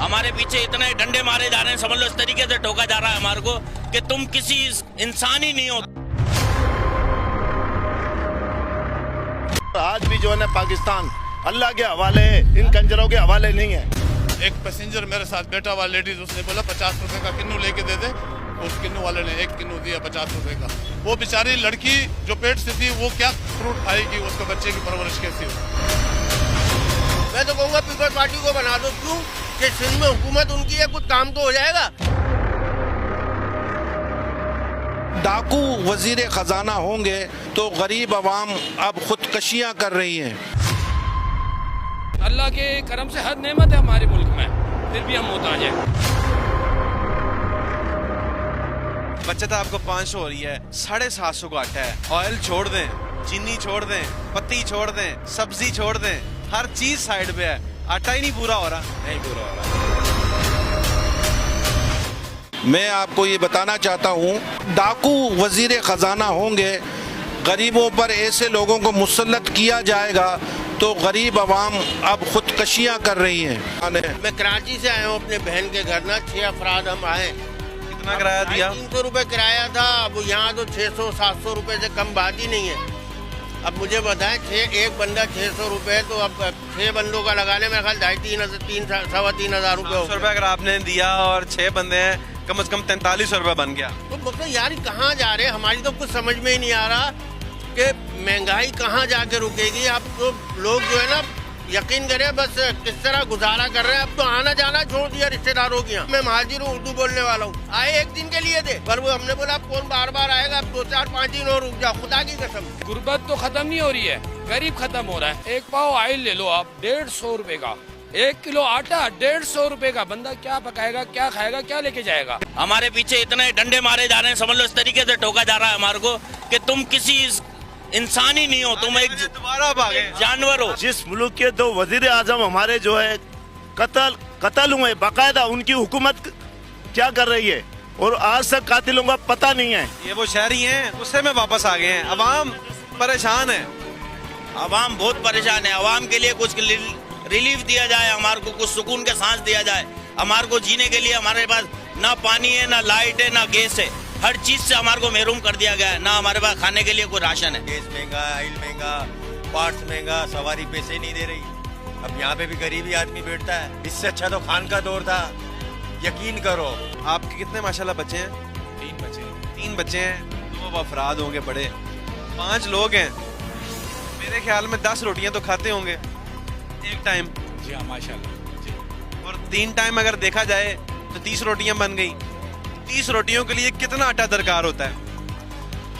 हमारे पीछे इतने डंडे मारे जा रहे हैं, समझ लो इस तरीके से ठोका जा रहा है हमारे को कि तुम किसी इंसान ही नहीं हो। आज भी जो है ना पाकिस्तान अल्लाह के हवाले है, इन कंजरों के हवाले नहीं है। एक पैसेंजर मेरे साथ बैठा हुआ लेडीज, उसने बोला 50 रुपए का किन्नू लेके दे दे। उस किन्नू वाले ने एक किन्नू दिया 50 रुपए का। वो बेचारी लड़की जो पेट से थी वो क्या फ्रूट खाएगी, उसके बच्चे की परवरिश कैसी हो। मैं तो कहूँगा पीपल्स पार्टी को बना दो। क्यों कि सिंध में हुकूमत उनकी है, कुछ काम तो हो जाएगा। डाकू वजीर खजाना होंगे तो गरीब अवाम अब खुदकशियां कर रही हैं। अल्लाह के करम से हर नेमत है हमारे मुल्क में, फिर भी हम मुहताज हैं। बचत आपको 500 हो रही है, 750 का आटा है। ऑयल छोड़ दें, चीनी छोड़ दें, पत्ती छोड़ दें, सब्जी छोड़ दें, हर चीज साइड पे है। आटा ही नहीं पूरा हो रहा। नहीं पूरा हो रहा। मैं आपको ये बताना चाहता हूँ, डाकू वजीर खजाना होंगे, गरीबों पर ऐसे लोगों को मुसल्लत किया जाएगा तो गरीब अवाम अब खुदकशियां कर रही हैं। मैं कराची से आया हूँ अपने बहन के घर ना, 6 अफराद हम आए। कितना किराया दिया? 300 रुपए किराया था। अब यहाँ तो 600-700 रुपए से कम बात ही नहीं है। अब मुझे बताएं, एक बंदा 600 रुपए, तो अब 6 बंदों का लगाने में ख्याल 2,500-3,500 रुपए हो। रुपए अगर आपने दिया और 6 बंदे हैं, कम से कम 43 रुपए बन गया। तो मतलब यार कहाँ जा रहे हैं, हमारी तो कुछ समझ में ही नहीं आ रहा कि महंगाई कहाँ जाके रुकेगी। अब तो लोग जो है ना, यकीन करें बस किस तरह गुजारा कर रहे हैं। अब तो आना जाना छोड़ दिया रिश्तेदारों की यहाँ। मैं महाजिर हूँ, उर्दू बोलने वाला हूँ। आए एक दिन के लिए थे, पर वो हमने बोला कौन बार बार आएगा, अब 2-4-5 दिन और रुक जाओ, खुदा की कसम। गुर्बत तो खत्म नहीं हो रही है, गरीब खत्म हो रहा है। एक पाव ऑयल ले लो आप, 150 रुपए का। 1 किलो आटा 150 रुपए का। बंदा क्या पकाएगा, क्या खाएगा, क्या लेके जाएगा। हमारे पीछे इतने डंडे मारे जा रहे हैं, समझ लो इस तरीके से ठोका जा रहा है हमारे को कि तुम किसी इंसान ही नहीं हो, तुम एक दोबारा भागे जानवर हो। जिस मुल्क के 2 वजीर आजम हमारे जो है कत्ल हुए, बाकायदा उनकी हुकूमत क्या कर रही है और आज तक कातिलों का पता नहीं है। ये वो शहरी हैं, उससे में वापस आ गए हैं। अवाम परेशान है, अवाम बहुत परेशान है। अवाम के लिए कुछ रिलीफ दिया जाए, हमारे को कुछ सुकून के सांस दिया जाए। हमारे को जीने के लिए हमारे पास ना पानी है, ना लाइट है, ना गैस है। हर चीज से हमारे को महरूम कर दिया गया है। ना हमारे पास खाने के लिए कोई राशन है। गैस महंगा, ऑयल महंगा, पार्ट्स महंगा, सवारी पैसे नहीं दे रही। अब यहाँ पे भी गरीबी आदमी बैठता है। इससे अच्छा तो खान का दौर था। यकीन करो। आपके कितने माशाल्लाह बच्चे हैं? 3 बच्चे हैं। 2 अफराद होंगे बड़े, 5 लोग हैं। मेरे ख्याल में 10 रोटियां तो खाते होंगे एक टाइम। जी हाँ माशाल्लाह जी। और 3 टाइम अगर देखा जाए तो 30 रोटियां बन गई। 30 रोटियों के लिए कितना आटा दरकार होता है?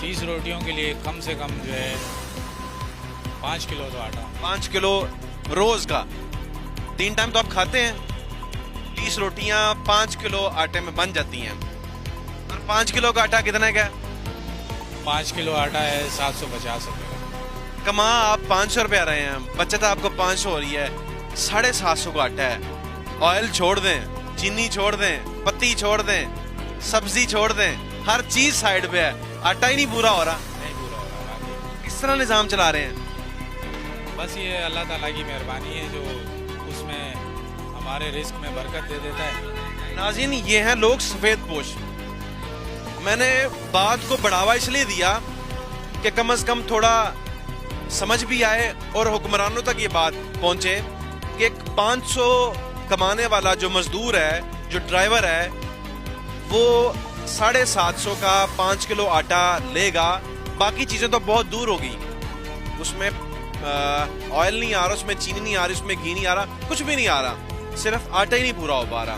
30 रोटियों के लिए कम से कम जो है 5 किलो तो आटा। 5 किलो रोज का। 3 टाइम तो आप खाते हैं। 30 रोटियां 5 किलो आटे में बन जाती हैं। और 5 किलो का आटा कितना क्या? 5 किलो आटा है 750 रुपए का। कमा आप 500 रुपये आ रहे हैं, बचत आपको 500 हो रही है, 750 का आटा है। ऑयल छोड़ दें, चीनी छोड़ दें, पत्ती छोड़ दें, सब्जी छोड़ दें, हर चीज साइड पे है। आटा ही नहीं पूरा हो रहा। नहीं पूरा हो रहा बाकी। किस तरह निजाम चला रहे हैं? बस ये अल्लाह ताला की मेहरबानी है जो उसमें हमारे रिस्क में बरकत दे देता है। नाज़रीन, ये हैं लोग सफेद पोश। मैंने बात को बढ़ावा इसलिए दिया कि कम से कम थोड़ा समझ भी आए और हुक्मरानों तक ये बात पहुंचे कि एक 500 कमाने वाला जो मजदूर है, जो ड्राइवर है, वो 750 का 5 किलो आटा लेगा। बाकी चीजें तो बहुत दूर होगी। उसमें ऑयल नहीं आ रहा, उसमें चीनी नहीं आ रही, उसमें घी नहीं आ रहा, कुछ भी नहीं आ रहा, सिर्फ आटा ही नहीं पूरा हो पा रहा।